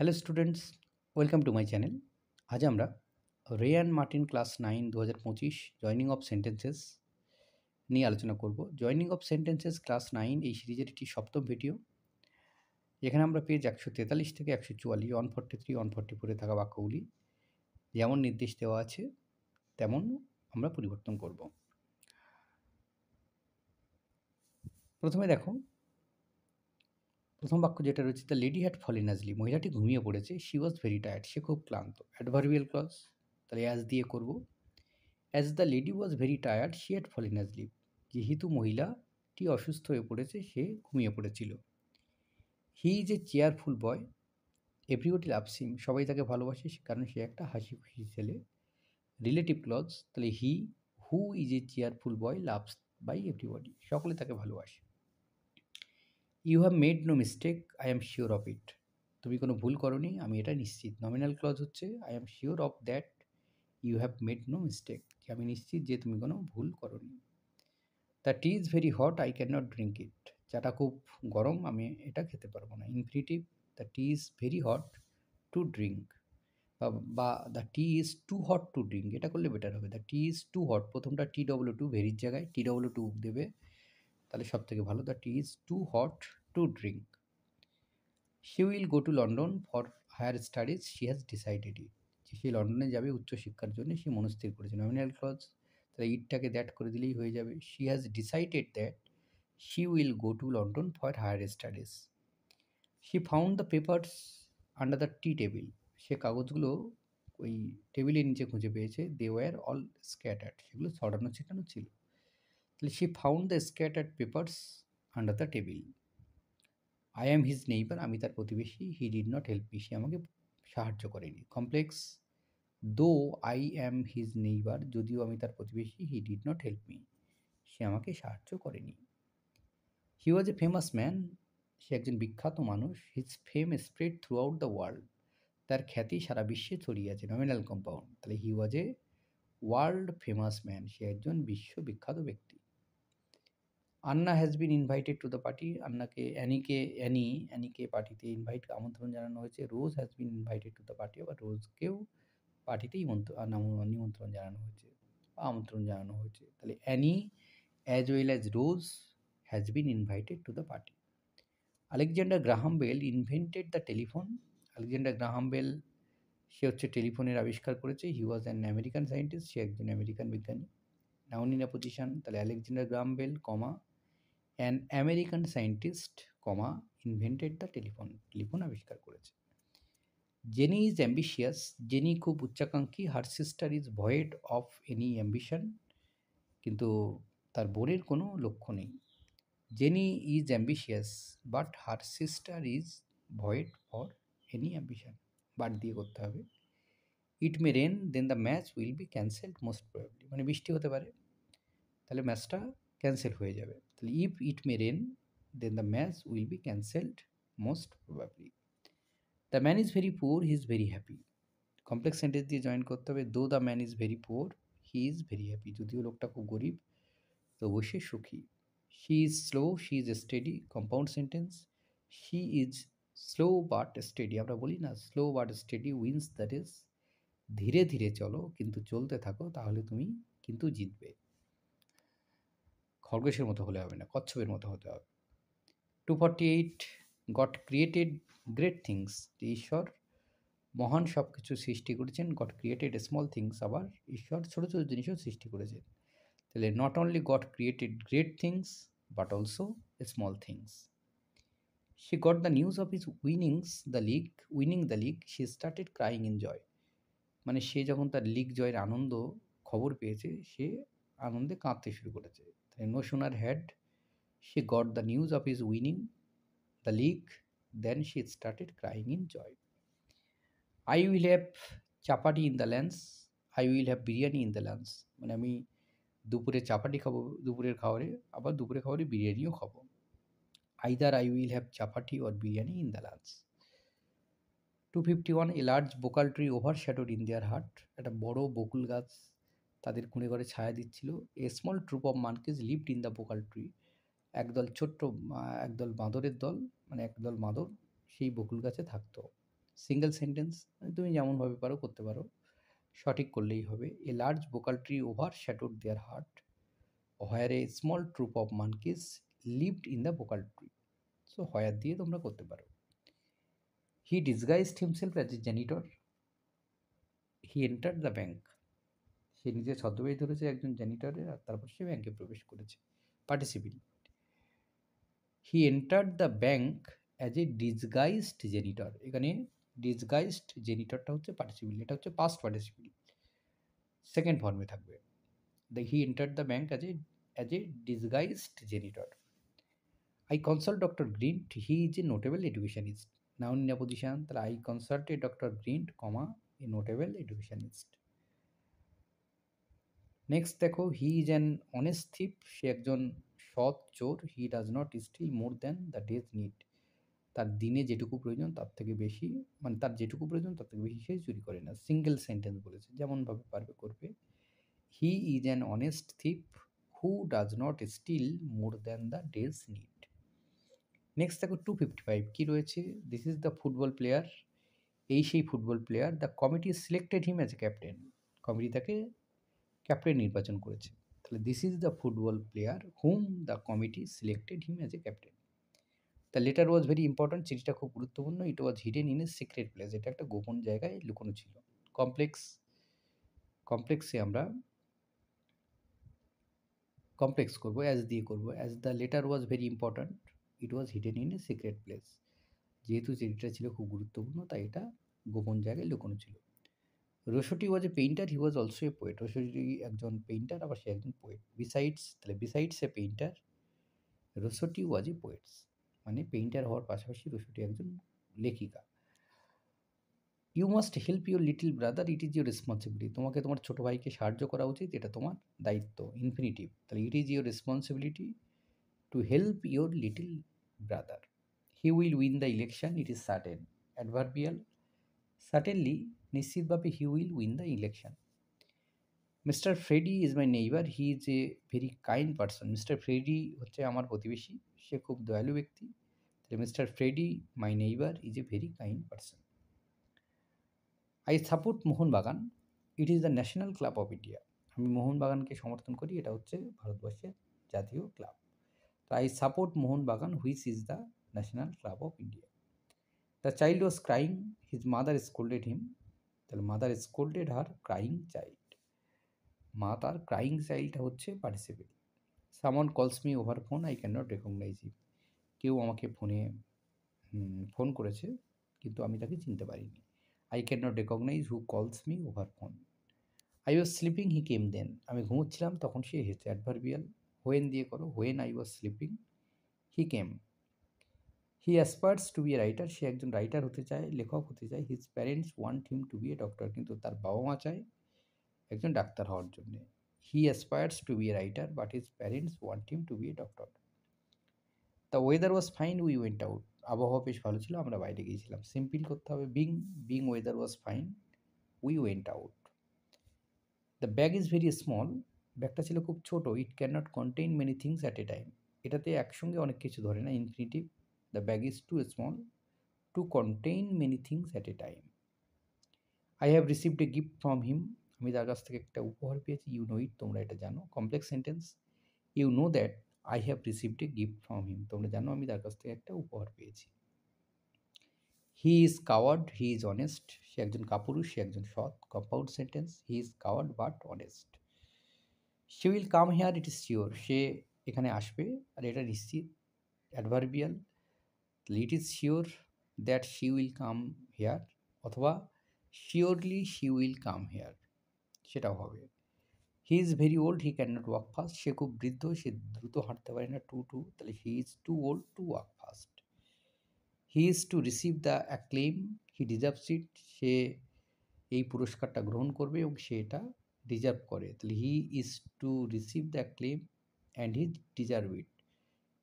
Hello students, welcome to my channel. আজ আমরা রে and Martin class 9 2025 joining of sentences নিয়ে আলোচনা করব। জয়নিং অফ সেন্টেন্সেস ক্লাস 9 এই সিরিজের একটি সপ্তম ভিডিও, যেখানে আমরা পেজ 143 থেকে 144 143 144 থাকা বাক্যগুলি যেমন নির্দেশ দেওয়া আছে তেমন আমরা পরিবর্তন করব। প্রথমে দেখো, প্রথম বাক্য যেটা রয়েছে, দ্য লেডি হ্যাড ফলেন অ্যাজলি, মহিলাটি ঘুমিয়ে পড়েছে। শি ওয়াজ ভেরি টায়ার্ড, সে খুব ক্লান্ত। অ্যাডভার্বিয়াল ক্লজ, তাহলে অ্যাজ দিয়ে করব। As the lady was very tired she had fallen অ্যাজলিপ, যেহেতু মহিলাটি অসুস্থ হয়ে পড়েছে সে ঘুমিয়ে পড়েছিল। হি is a cheerful boy, everybody loves him, সবাই তাকে ভালোবাসে কারণ সে একটা হাসি খুশি ছেলে। রিলেটিভ ক্লজ, তাহলে he who is a cheerful boy loves by everybody, সকলে তাকে ভালোবাসে। You have made no mistake, I am sure of it, তুমি কোনো ভুল করনি, আমি এটা নিশ্চিত। নমিনাল ক্লজ হচ্ছে I am sure of that you have made no mistake, আমি নিশ্চিত যে তুমি কোনো ভুল করনি। The tea is very hot, I can not drink it, চাটা খুব গরম, আমি এটা খেতে পারবো না। Infinitive, the tea is very hot to drink, বা the tea is too hot to drink, এটা করলে বেটার হবে। The tea is too hot, প্রথমটা TW2 ভেরির জায়গায় TW2 দেবে, তাহলে সব থেকে ভালো। The tea is too hot to drink. She will go to London for higher studies, she has decided it, সে লন্ডনে যাবে উচ্চশিক্ষার জন্য, সে মনস্থির করেছে। নমিনাল ক্লজ, তাহলে ইটটাকে দ্যাট করে দিলেই হয়ে যাবে। She has decided that she will go to London for higher studies. She found the papers under the tea table, সে কাগজগুলো ওই টেবিলের নিচে খুঁজে পেয়েছে। দে ওয়ার অল স্ক্যাটার্ড, সেগুলো ছড়ানো ছিটানো ছিল। তাহলে she found the scattered papers under the table. I am his neighbour, আমি তার প্রতিবেশী। He did not help me, সে আমাকে সাহায্য করেনি। Complex, though I am his neighbour, যদিও আমি তার প্রতিবেশী। He did not help me, সে আমাকে সাহায্য করেনি। হি ওয়াজ এ ফেমাস ম্যান, সে একজন বিখ্যাত মানুষ। His fame spread throughout the world, তার খ্যাতি সারা বিশ্বে ছড়িয়ে আছে। নমিনাল কম্পাউন্ড, তাহলে he was a world famous man, সে একজন বিশ্ববিখ্যাত ব্যক্তি। Anna has been invited to the party, অ্যানিকে পার্টিতে আমন্ত্রণ জানানো হয়েছে। Rose has been invited to the party, আবার রোজকেও পার্টিতে নিমন্ত্রণ জানানো হয়েছে বা আমন্ত্রণ জানানো হয়েছে। তাহলে Annie as well as Rose has been invited to the party. Alexander Graham Bell invented the telephone, Alexander Graham Bell সে হচ্ছে টেলিফোনের আবিষ্কার করেছে। He was an American scientist, সে একজন আমেরিকান বিজ্ঞানী। নাউন ইন আ পজিশন, তাহলে Alexander Graham Bell comma an American scientist comma invented the telephone, telephone আবিষ্কার করেছে। জেনি ইজ অ্যাম্বিশিয়াস, জেনি খুব উচ্চাকাঙ্ক্ষী। Her sister is void of any ambition, কিন্তু তার বোনের কোনো লক্ষ্য নেই। Jenny is ambitious but her sister is void for any ambition, but দিয়ে করতে হবে। It may rain then the match will be cancelled most probably, মানে বৃষ্টি হতে পারে, তাহলে ম্যাচটা ক্যান্সেল হয়ে যাবে। তাহলে if it may rain then the match will be cancelled most probably. The man is very poor, he is very happy, complex sentence দিয়ে জয়েন করতে হবে। Though the man is very poor he is very happy, যদিও লোকটা খুব গরিব তবু সে সুখী। She is slow she is steady, compound sentence. She is slow but steady, আমরা বলি না slow but steady wins the race, ধীরে ধীরে চলো কিন্তু চলতে থাকো, তাহলে তুমি কিন্তু জিতবে। খরগোশের মতো হলে হবে না, কচ্ছপের মতো হতে হবে। 248 গড ক্রিয়েটেড গ্রেট থিংস, ঈশ্বর মহান সব কিছু সৃষ্টি করেছেন। গড ক্রিয়েটেড স্মল থিংস, আবার ঈশ্বর ছোটো ছোটো জিনিসও সৃষ্টি করেছেন। তাহলে not only God created great things but also small things. She got the news of his winning the league she started crying in joy, মানে সে যখন তার লিগ জয়ের আনন্দ খবর পেয়েছে সে আনন্দে কাঁদতে শুরু করেছে। তাই no sooner had she got the news of his winning the league then she started crying in joy. I will have chapati in the lunch, I will have biryani in the lunch, মানে আমি দুপুরে চাপাটি খাবো দুপুরের খাবারে, আবার দুপুরের খাবারে বিরিয়ানিও খাবো। Either I will have chapati or biryani in the lunch. 251 a large bakul tree overshadowed in their hut, একটা বড় বকুল গাছ তাদের কুঁড়ে ঘরে ছায়া দিচ্ছিল। A small troop of monkeys lived in the bakul tree, একদল বাঁদরের দল, মানে একদল বাঁদর সেই বকুল গাছে থাকতো। সিঙ্গেল সেন্টেন্স তুমি যেমনভাবে পারো করতে পারো, সঠিক করলেই হবে। A large bakul tree overshadowed their hut where a small troop of monkeys lived in the bakul tree. So where দিয়ে তোমরা করতে পারো। He disguised himself as a janitor, he enter the bank. সে নিজে ছদ্মবেশ ধরেছে একজন জেনিটরের, আর তারপর সে ব্যাংকে প্রবেশ করেছে। Participle. He entered the bank as a disguised janitor. এখানে ডিসগাইজড জেনিটরটা হচ্ছে পার্টিসিপিল, এটা হচ্ছে পাস্ট পার্টিসিপিল, সেকেন্ড ফর্মে থাকবে। He entered the bank as a disguised janitor. I consult Dr. Grint, he is a notable educationist. Noun in a position, তাহলে I consulted Dr. Grint, a notable educationist. Next দেখো, he is an honest thief, সে একজন সৎ চোর। He does not steal more than the day's need, তার দিনে যেটুকু প্রয়োজন তার থেকে বেশি, মানে তার যেটুকু প্রয়োজন তার থেকে বেশি সে চুরি করে না। সিঙ্গেল সেন্টেন্স বলেছে, যেমনভাবে পারবে করবে। He is an honest thief who does not steal more than the day's need. Next দেখো 255 কী রয়েছে, this is the football player, এই সেই football player. The committee selected him as a captain, committee তাকে ক্যাপ্টেন নির্বাচন করেছে। তাহলে this is the football player whom the committee selected him as a captain. The letter was very important, চিঠিটা খুব গুরুত্বপূর্ণ। It was hidden in a secret place, এটা একটা গোপন জায়গায় লুকোনো ছিল। কমপ্লেক্সে আমরা কমপ্লেক্স করবো, অ্যাজ দিয়ে করবো। As the letter was very important it was hidden in a secret place, যেহেতু চিঠিটা ছিল খুব গুরুত্বপূর্ণ তাই এটা গোপন জায়গায় লুকোনো ছিল। Rossetti was a painter, he was also a poet, Rossetti একজন পেইন্টার আবার সে একজন পোয়েট। বিসাইডস, তাহলে besides a painter Rossetti was a poets, মানে পেইন্টার হওয়ার পাশাপাশি রসটি একজন লেখিকা। You must help your little brother, it is your responsibility, তোমাকে তোমার ছোটো ভাইকে সাহায্য করা উচিত, এটা তোমার দায়িত্ব। ইনফিনিটিভ, তাহলে it is your responsibility to help your little brother. He will win the election, it is certain. Adverbial, certainly, নিশ্চিতভাবে he will win the election. Mister Freddy is my neighbour, he is a very kind person, mister Freddy হচ্ছে আমার প্রতিবেশী, সে খুব দয়ালু ব্যক্তি। তাহলে mister Freddy my neighbour is a very kind person. I support Mohun Bagan, it is the national club of India, আমি মোহনবাগানকে সমর্থন করি, এটা হচ্ছে ভারতবর্ষের জাতীয় ক্লাব। তো I support Mohun Bagan which is the national club of India. The child was crying, his mother scolded হিম, তাহলে mother scolded হার crying child, মা তার ক্রাইং চাইল্ডটা হচ্ছে পার্টিসিপেল। সামন কলস me over phone, I can not recognise হিম, কেউ আমাকে ফোনে ফোন করেছে কিন্তু আমি তাকে চিনতে পারিনি। I can not recognise who calls me over phone. I was sleeping he came then, আমি ঘুমোচ্ছিলাম তখন সে এসেছে। অ্যাডভার্বিয়াল, হোয়েন দিয়ে করো, when I was sleeping he came. He aspires to be a writer, সে একজন রাইটার হতে চায়, লেখক হতে চায়। His parents want him to be a doctor, কিন্তু তার বাবা মা চায় একজন ডাক্তার হওয়ার জন্যে। He aspires to be a writer but his parents want him to be a doctor. The weather was fine, we went out, আবহাওয়া বেশ ভালো ছিল, আমরা বাইরে গিয়েছিলাম। সিম্পল করতে হবে, being weather was fine, we went out. The bag is very small, ব্যাগটা ছিল খুব ছোটো। It can not contain many things at a time, এটাতে একসঙ্গে অনেক কিছু ধরে না। Infinitive, the bag is too small to contain many things at a time. I have received a gift from him, আমি তার কাছ থেকে একটা উপহার পেয়েছি। ইউ নো ইট, তোমরা এটা জানো। Complex sentence, you know that I have received a gift from him, তোমরা জানো আমি তার কাছ থেকে একটা উপহার পেয়েছি। He is coward, he is honest, সে একজন কাপুরুষ, সে একজন সৎ। Compound sentence, he is coward but honest. She will come here, it is sure, সে এখানে আসবে, আর এটা নিশ্চিত। Adverbial, it is sure that she will come here, অথবা surely she will come here, সেটাও হবে। He is very old, he can not walk fast, সে খুব বৃদ্ধ, সে দ্রুত হাঁটতে পারে না। তাহলে he is too old to walk fast. He is to receive the acclaim, he deserves it, সে এই পুরস্কারটা গ্রহণ করবে এবং সে এটা ডিজার্ভ করে। তাহলে he is to receive the acclaim and he deserve it.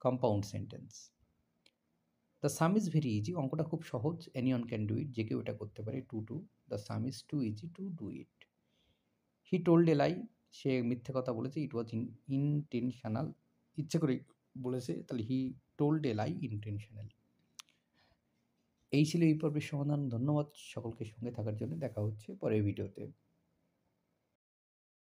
Compound sentence. The sum is very easy, অঙ্কটা খুব সহজ। এনিওয়ান ক্যান ডু ইট, যে কেউ এটা করতে পারে। The sum is too easy to do it. He told a lie, সে মিথ্যে কথা বলেছে। ইট ওয়াজ ইনটেনশনাল, ইচ্ছে করে বলেছে। তাহলে হি টোল্ড এ লাই ইনটেনশনালি। এই ছিল এই পর্বের সমাধান। ধন্যবাদ সকলকে সঙ্গে থাকার জন্য। দেখা হচ্ছে পরের ভিডিওতে।